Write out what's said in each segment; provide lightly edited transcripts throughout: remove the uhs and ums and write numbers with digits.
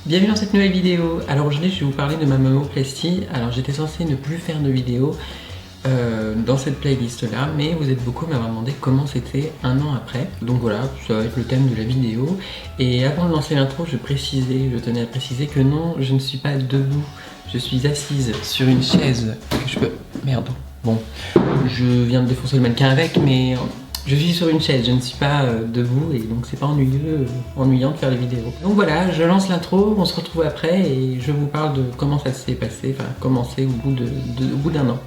Bienvenue dans cette nouvelle vidéo. Alors aujourd'hui je vais vous parler de ma mammoplastie. Alors j'étais censée ne plus faire de vidéos dans cette playlist là, mais vous êtes beaucoup à m'avoir demandé comment c'était un an après. Donc voilà, ça va être le thème de la vidéo. Et avant de lancer l'intro, je tenais à préciser que non, je ne suis pas debout. Je suis assise sur une chaise que je peux... Merde. Bon, je viens de défoncer le mannequin avec, mais... Je suis sur une chaise, je ne suis pas debout et donc c'est pas ennuyant de faire les vidéos. Donc voilà, je lance l'intro, on se retrouve après et je vous parle de comment ça s'est passé, enfin comment c'est au bout d'un an.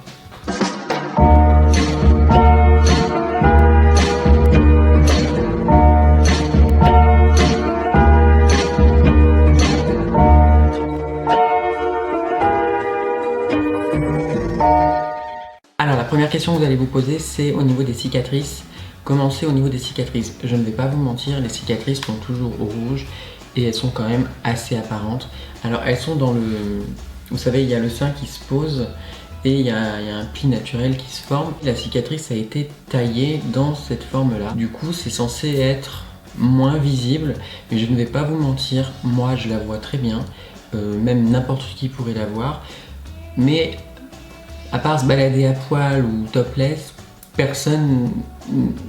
Alors la première question que vous allez vous poser, c'est au niveau des cicatrices. Commencer au niveau des cicatrices. Je ne vais pas vous mentir, les cicatrices sont toujours au rouge et elles sont quand même assez apparentes. Alors elles sont dans le... Vous savez, il y a le sein qui se pose et il y a un pli naturel qui se forme. La cicatrice a été taillée dans cette forme-là. Du coup, c'est censé être moins visible, mais je ne vais pas vous mentir, moi je la vois très bien. Même n'importe qui pourrait la voir. Mais à part se balader à poil ou topless, personne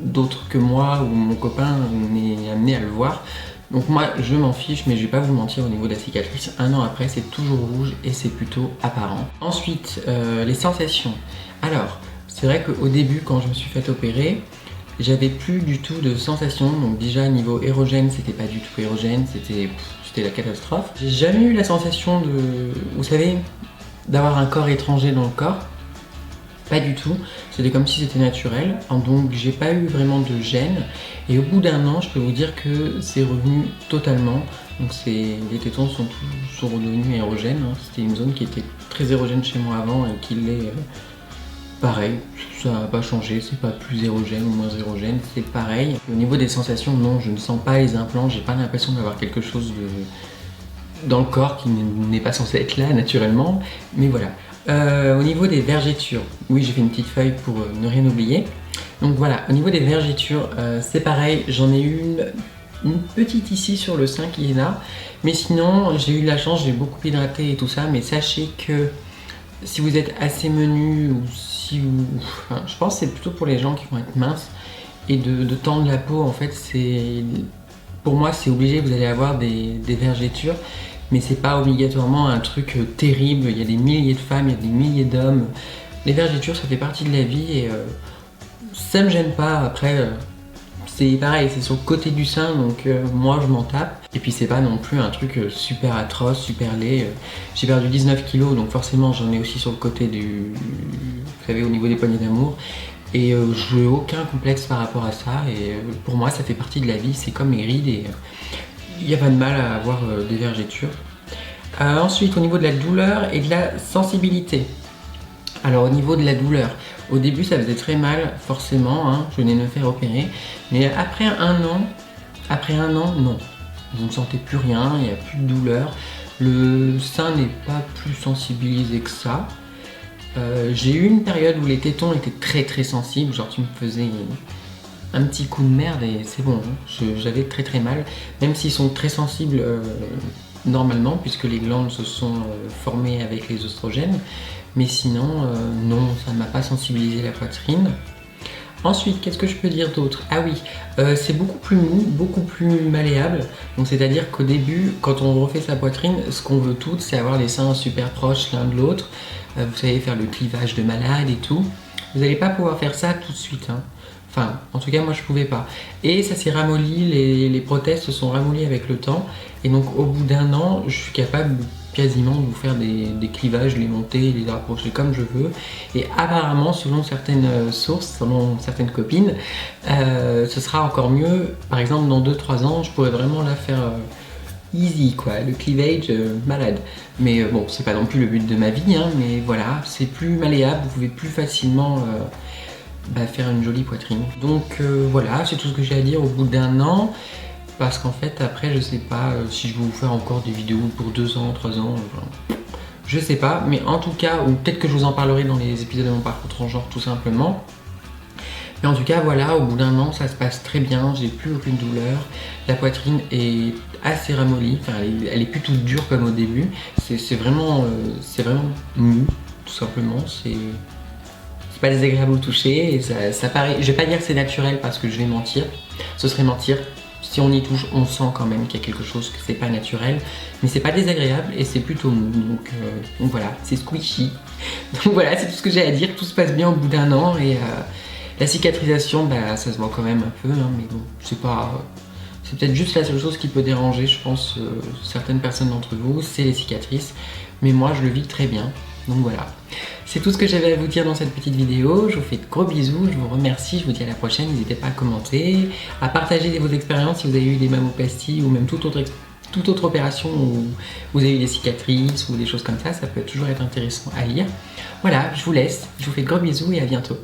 d'autre que moi ou mon copain n'est amené à le voir. Donc moi je m'en fiche, mais je vais pas vous mentir, au niveau de la cicatrice, un an après c'est toujours rouge et c'est plutôt apparent. Ensuite les sensations. Alors c'est vrai qu'au début quand je me suis fait opérer, j'avais plus du tout de sensations. Donc déjà niveau érogène, c'était pas du tout érogène, c'était la catastrophe. J'ai jamais eu la sensation de, vous savez, d'avoir un corps étranger dans le corps. Pas du tout, c'était comme si c'était naturel, donc j'ai pas eu vraiment de gêne. Et au bout d'un an, je peux vous dire que c'est revenu totalement. Donc les tétons sont redevenus érogènes, hein. C'était une zone qui était très érogène chez moi avant et qui l'est pareil. Ça n'a pas changé, c'est pas plus érogène ou moins érogène, c'est pareil. Au niveau des sensations, non, je ne sens pas les implants, j'ai pas l'impression d'avoir quelque chose dans le corps qui n'est pas censé être là naturellement, mais voilà. Au niveau des vergetures, oui j'ai fait une petite feuille pour ne rien oublier. Donc voilà, au niveau des vergetures, c'est pareil, j'en ai eu une petite ici sur le sein qui est là. Mais sinon, j'ai eu de la chance, j'ai beaucoup hydraté et tout ça. Mais sachez que si vous êtes assez menu ou si vous... Enfin, je pense que c'est plutôt pour les gens qui vont être minces. Et de tendre la peau, en fait, pour moi c'est obligé, vous allez avoir des vergetures. Mais c'est pas obligatoirement un truc terrible, il y a des milliers de femmes, il y a des milliers d'hommes. Les vergetures, ça fait partie de la vie et ça me gêne pas. Après, c'est pareil, c'est sur le côté du sein, donc moi je m'en tape. Et puis c'est pas non plus un truc super atroce, super laid. J'ai perdu 19 kilos, donc forcément j'en ai aussi sur le côté vous savez, au niveau des poignées d'amour. Et je n'ai aucun complexe par rapport à ça. Et pour moi, ça fait partie de la vie, c'est comme les rides et... il n'y a pas de mal à avoir des vergetures. Ensuite, au niveau de la douleur et de la sensibilité. Alors, au niveau de la douleur, au début, ça faisait très mal, forcément, hein, je venais de me faire opérer. Mais après un an, non. Vous ne sentez plus rien, il n'y a plus de douleur. Le sein n'est pas plus sensibilisé que ça. J'ai eu une période où les tétons étaient très très sensibles, genre tu me faisais un petit coup de merde et c'est bon, j'avais très très mal, même s'ils sont très sensibles normalement puisque les glandes se sont formées avec les oestrogènes, mais sinon non, ça ne m'a pas sensibilisé la poitrine. Ensuite, qu'est-ce que je peux dire d'autre? Ah oui, c'est beaucoup plus mou, beaucoup plus malléable, donc c'est à dire qu'au début, quand on refait sa poitrine, ce qu'on veut toutes, c'est avoir les seins super proches l'un de l'autre, vous savez, faire le clivage de malade et tout. Vous n'allez pas pouvoir faire ça tout de suite, hein. Enfin, en tout cas, moi je pouvais pas. Et ça s'est ramolli, les prothèses se sont ramollies avec le temps. Et donc, au bout d'un an, je suis capable quasiment de vous faire des clivages, les monter, les rapprocher comme je veux. Et apparemment, selon certaines sources, selon certaines copines, ce sera encore mieux. Par exemple, dans 2-3 ans, je pourrais vraiment la faire easy, quoi. Le cleavage malade. Mais bon, c'est pas non plus le but de ma vie, hein, mais voilà, c'est plus malléable, vous pouvez plus facilement... faire une jolie poitrine. Donc voilà, c'est tout ce que j'ai à dire au bout d'un an, parce qu'en fait après je sais pas si je vais vous faire encore des vidéos pour 2 ans, 3 ans, je sais pas, mais en tout cas, ou peut-être que je vous en parlerai dans les épisodes de mon parcours transgenre tout simplement. Mais en tout cas voilà, au bout d'un an ça se passe très bien, j'ai plus aucune douleur, la poitrine est assez ramollie, enfin elle est plus toute dure comme au début, c'est vraiment mou tout simplement, c'est pas désagréable au toucher et ça paraît, je vais pas dire que c'est naturel parce que je vais mentir, ce serait mentir. Si on y touche, on sent quand même qu'il y a quelque chose que c'est pas naturel, mais c'est pas désagréable et c'est plutôt mou, donc voilà, c'est squishy. Donc voilà, c'est tout ce que j'ai à dire, tout se passe bien au bout d'un an et la cicatrisation, bah, ça se voit quand même un peu, hein, mais bon, c'est pas... C'est peut-être juste la seule chose qui peut déranger, je pense, certaines personnes d'entre vous, c'est les cicatrices, mais moi je le vis très bien, donc voilà. C'est tout ce que j'avais à vous dire dans cette petite vidéo, je vous fais de gros bisous, je vous remercie, je vous dis à la prochaine, n'hésitez pas à commenter, à partager vos expériences si vous avez eu des mammoplasties ou même toute autre opération où vous avez eu des cicatrices ou des choses comme ça peut toujours être intéressant à lire. Voilà, je vous laisse, je vous fais de gros bisous et à bientôt.